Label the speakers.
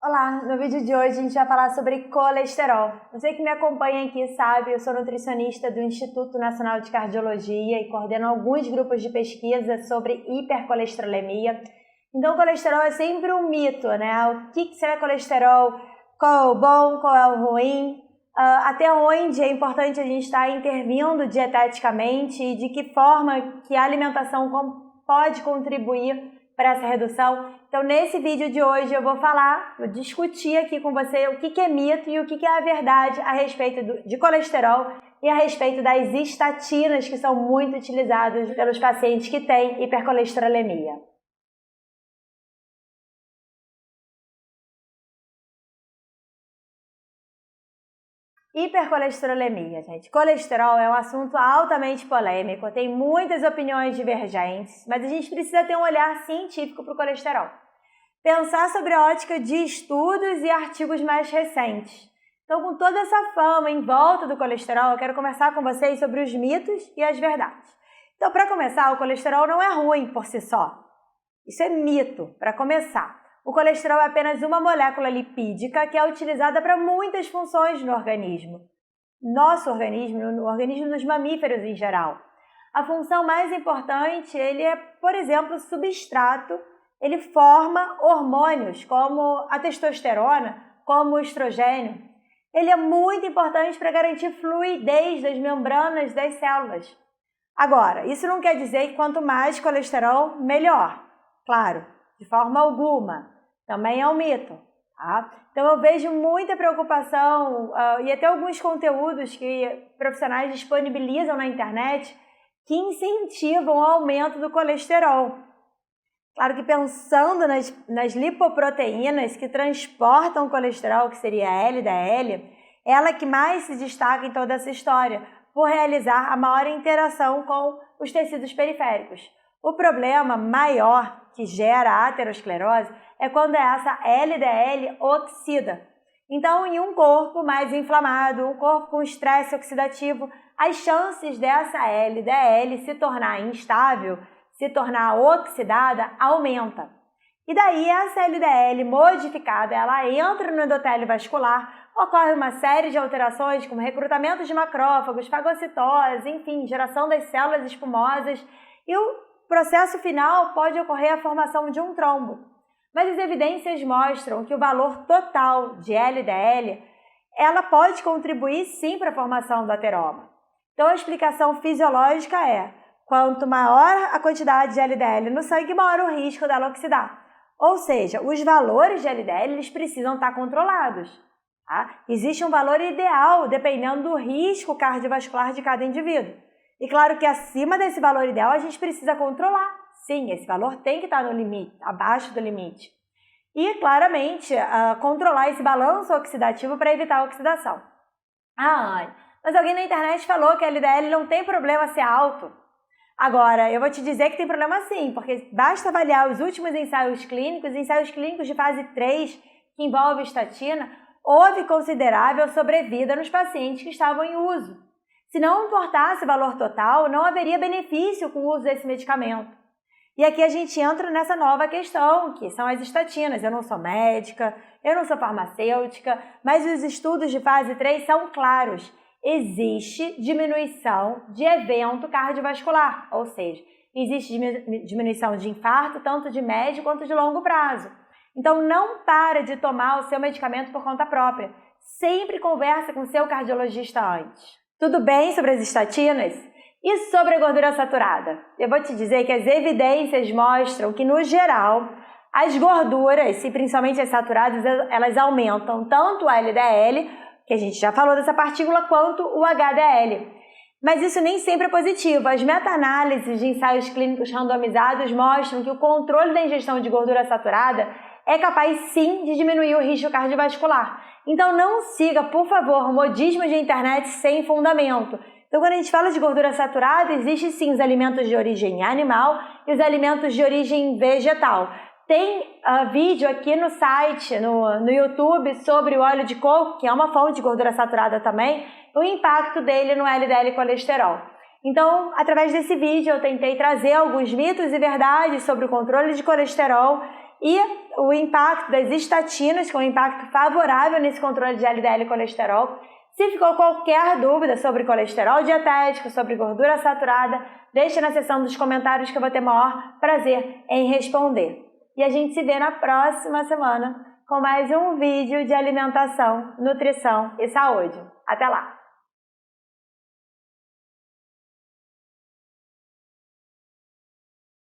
Speaker 1: Olá, no vídeo de hoje a gente vai falar sobre colesterol. Você que me acompanha aqui sabe, eu sou nutricionista do Instituto Nacional de Cardiologia e coordeno alguns grupos de pesquisa sobre hipercolesterolemia. Então, o colesterol é sempre um mito, né? O que será colesterol? Qual é o bom? Qual é o ruim? Até onde é importante a gente estar intervindo dieteticamente e de que forma que a alimentação pode contribuir para essa redução. Então, nesse vídeo de hoje eu vou discutir aqui com você o que é mito e o que é a verdade a respeito de colesterol e a respeito das estatinas que são muito utilizadas pelos pacientes que têm hipercolesterolemia. Hipercolesterolemia, gente. Colesterol é um assunto altamente polêmico, tem muitas opiniões divergentes, mas a gente precisa ter um olhar científico para o colesterol. Pensar sobre a ótica de estudos e artigos mais recentes. Então, com toda essa fama em volta do colesterol, eu quero conversar com vocês sobre os mitos e as verdades. Então, para começar, o colesterol não é ruim por si só. Isso é mito, para começar. O colesterol é apenas uma molécula lipídica que é utilizada para muitas funções no organismo. Nosso organismo, no organismo dos mamíferos em geral. A função mais importante, ele é, por exemplo, substrato. Ele forma hormônios como a testosterona, como o estrogênio. Ele é muito importante para garantir fluidez das membranas das células. Agora, isso não quer dizer que quanto mais colesterol, melhor. Claro, de forma alguma. Também é um mito. Tá? Então, eu vejo muita preocupação e até alguns conteúdos que profissionais disponibilizam na internet que incentivam o aumento do colesterol. Claro que pensando nas lipoproteínas que transportam o colesterol, que seria a LDL, ela que mais se destaca em toda essa história, por realizar a maior interação com os tecidos periféricos. O problema maior que gera a aterosclerose é quando essa LDL oxida. Então, em um corpo mais inflamado, um corpo com estresse oxidativo, as chances dessa LDL se tornar instável, se tornar oxidada, aumenta. E daí essa LDL modificada, ela entra no endotélio vascular, ocorre uma série de alterações como recrutamento de macrófagos, fagocitose, enfim, geração das células espumosas, e o processo final pode ocorrer a formação de um trombo. Mas as evidências mostram que o valor total de LDL, ela pode contribuir sim para a formação do ateroma. Então a explicação fisiológica é: quanto maior a quantidade de LDL no sangue, maior o risco dela oxidar. Ou seja, os valores de LDL eles precisam estar controlados. Tá? Existe um valor ideal dependendo do risco cardiovascular de cada indivíduo. E claro que acima desse valor ideal a gente precisa controlar. Sim, esse valor tem que estar no limite, abaixo do limite. E claramente controlar esse balanço oxidativo para evitar a oxidação. Anne, mas alguém na internet falou que a LDL não tem problema ser alto. Agora, eu vou te dizer que tem problema sim, porque basta avaliar os últimos ensaios clínicos de fase 3, que envolve estatina, houve considerável sobrevida nos pacientes que estavam em uso. Se não importasse o valor total, não haveria benefício com o uso desse medicamento. E aqui a gente entra nessa nova questão, que são as estatinas. Eu não sou médica, eu não sou farmacêutica, mas os estudos de fase 3 são claros. Existe diminuição de evento cardiovascular, ou seja, existe diminuição de infarto, tanto de médio quanto de longo prazo. Então, não para de tomar o seu medicamento por conta própria. Sempre conversa com o seu cardiologista antes. Tudo bem sobre as estatinas? E sobre a gordura saturada? Eu vou te dizer que as evidências mostram que, no geral, as gorduras, e principalmente as saturadas, elas aumentam tanto o LDL, que a gente já falou dessa partícula, quanto o HDL. Mas isso nem sempre é positivo. As meta-análises de ensaios clínicos randomizados mostram que o controle da ingestão de gordura saturada é capaz sim de diminuir o risco cardiovascular. Então não siga, por favor, modismo de internet sem fundamento. Então quando a gente fala de gordura saturada, existem sim os alimentos de origem animal e os alimentos de origem vegetal. Tem vídeo aqui no site, no YouTube, sobre o óleo de coco, que é uma fonte de gordura saturada também, o impacto dele no LDL colesterol. Então, através desse vídeo, eu tentei trazer alguns mitos e verdades sobre o controle de colesterol e o impacto das estatinas, com um impacto favorável nesse controle de LDL e colesterol. Se ficou qualquer dúvida sobre colesterol dietético, sobre gordura saturada, deixa na seção dos comentários que eu vou ter maior prazer em responder. E a gente se vê na próxima semana com mais um vídeo de alimentação, nutrição e saúde. Até lá!